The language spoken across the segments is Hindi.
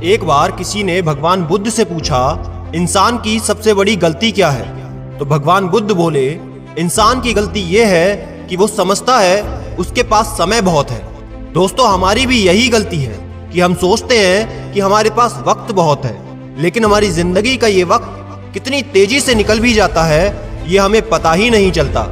एक बार किसी ने भगवान बुद्ध से पूछा, इंसान की सबसे बड़ी गलती क्या है? तो भगवान बुद्ध बोले, इंसान की गलती यह है कि वो समझता है उसके पास समय बहुत है। दोस्तों, हमारी भी यही गलती है कि हम सोचते हैं कि हमारे पास वक्त बहुत है, लेकिन हमारी जिंदगी का ये वक्त कितनी तेजी से निकल भी जाता है ये हमें पता ही नहीं चलता।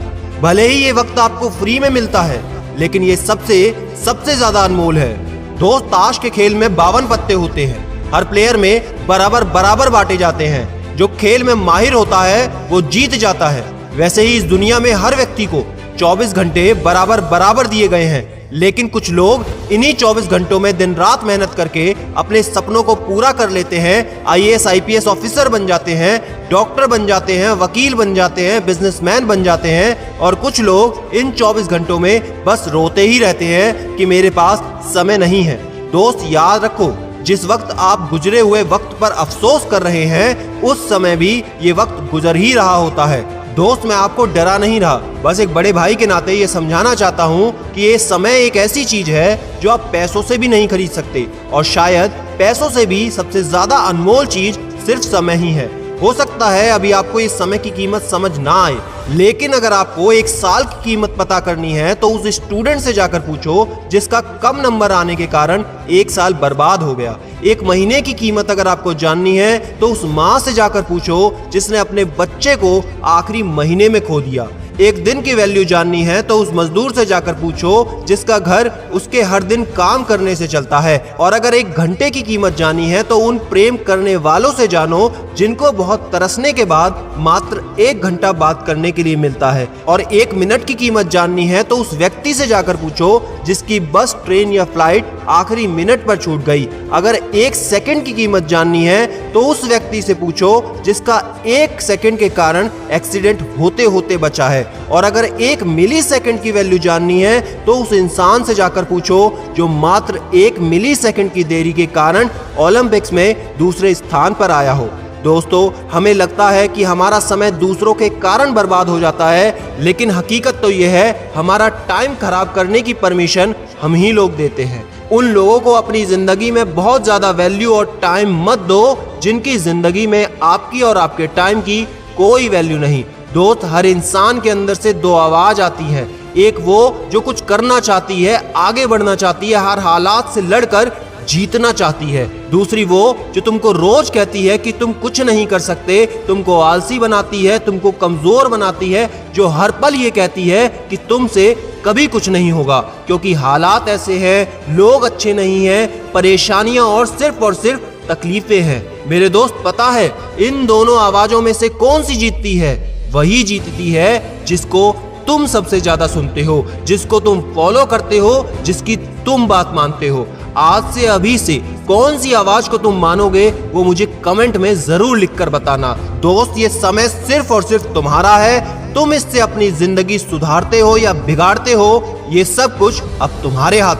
भले ही ये वक्त आपको फ्री में मिलता है, लेकिन ये सबसे ज्यादा अनमोल है। दोस्त, ताश के खेल में 52 पत्ते होते हैं। हर प्लेयर में बराबर बांटे जाते हैं। जो खेल में माहिर होता है वो जीत जाता है। वैसे ही इस दुनिया में हर व्यक्ति को 24 घंटे बराबर दिए गए हैं, लेकिन कुछ लोग इन्हीं 24 घंटों में दिन रात मेहनत करके अपने सपनों को पूरा कर लेते हैं। IAS IPS ऑफिसर बन जाते हैं, डॉक्टर बन जाते हैं, वकील बन जाते हैं, बिजनेसमैन बन जाते हैं। और कुछ लोग इन 24 घंटों में बस रोते ही रहते हैं कि मेरे पास समय नहीं है। दोस्त, याद रखो, जिस वक्त आप गुजरे हुए वक्त पर अफसोस कर रहे हैं, उस समय भी ये वक्त गुजर ही रहा होता है। दोस्त, मैं आपको डरा नहीं रहा, बस एक बड़े भाई के नाते ये समझाना चाहता हूँ कि ये समय एक ऐसी चीज है जो आप पैसों से भी नहीं खरीद सकते, और शायद पैसों से भी सबसे ज्यादा अनमोल चीज सिर्फ समय ही है। हो सकता है अभी आपको इस समय की कीमत समझ ना आए, लेकिन अगर आपको एक साल की कीमत पता करनी है तो उस स्टूडेंट से जाकर पूछो जिसका कम नंबर आने के कारण एक साल बर्बाद हो गया। एक महीने की कीमत अगर आपको जाननी है तो उस माँ से जाकर पूछो जिसने अपने बच्चे को आखिरी महीने में खो दिया। एक दिन की वैल्यू जाननी है तो उस मजदूर से जाकर पूछो जिसका घर उसके हर दिन काम करने से चलता है। और अगर एक घंटे की कीमत जाननी है तो उन प्रेम करने वालों से जानो जिनको बहुत तरसने के बाद मात्र 1 घंटा बात करने के लिए मिलता है। और 1 मिनट की कीमत जाननी है तो उस व्यक्ति से जाकर पूछो जिसकी बस, ट्रेन या फ्लाइट आखिरी मिनट पर छूट गई। अगर 1 सेकंड की कीमत जाननी है तो उस व्यक्ति से पूछो जिसका 1 सेकंड के कारण एक्सीडेंट होते होते बचा है। और अगर 1 मिली सेकंड की वैल्यू जाननी है तो उस इंसान से जाकर पूछो जो मात्र 1 मिली सेकंड की देरी के कारण ओलंपिक्स में दूसरे स्थान पर आया हो। दोस्तों, हमें लगता है कि हमारा समय दूसरों के कारण बर्बाद हो जाता है, लेकिन हकीकत तो यह है हमारा टाइम खराब करने की परमिशन हम ही लोग देते हैं। उन लोगों को अपनी जिंदगी में बहुत ज्यादा वैल्यू और टाइम मत दो जिनकी जिंदगी में आपकी और आपके टाइम की कोई वैल्यू नहीं। दोस्त, हर इंसान के अंदर से 2 आवाज आती है। एक वो जो कुछ करना चाहती है, आगे बढ़ना चाहती है, हर हालात से लड़कर जीतना चाहती है। दूसरी वो जो तुमको रोज कहती है कि तुम कुछ नहीं कर सकते, तुमको आलसी बनाती है, तुमको कमजोर बनाती है, जो हर पल ये कहती है कि तुमसे कभी कुछ नहीं होगा क्योंकि हालात ऐसे हैं, लोग अच्छे नहीं हैं, परेशानियां और सिर्फ तकलीफें हैं। मेरे दोस्त, पता है इन दोनों आवाजों में से कौन सी जीतती है? वही जीतती है जिसको तुम सबसे ज्यादा सुनते हो, जिसको तुम फॉलो करते हो, जिसकी तुम बात मानते हो। आज से अभी से कौन सी आवाज को तुम मानोगे वो मुझे कमेंट में जरूर लिखकर बताना। दोस्त, ये समय सिर्फ और सिर्फ तुम्हारा है। तुम इससे अपनी जिंदगी सुधारते हो या बिगाड़ते हो, ये सब कुछ अब तुम्हारे हाथ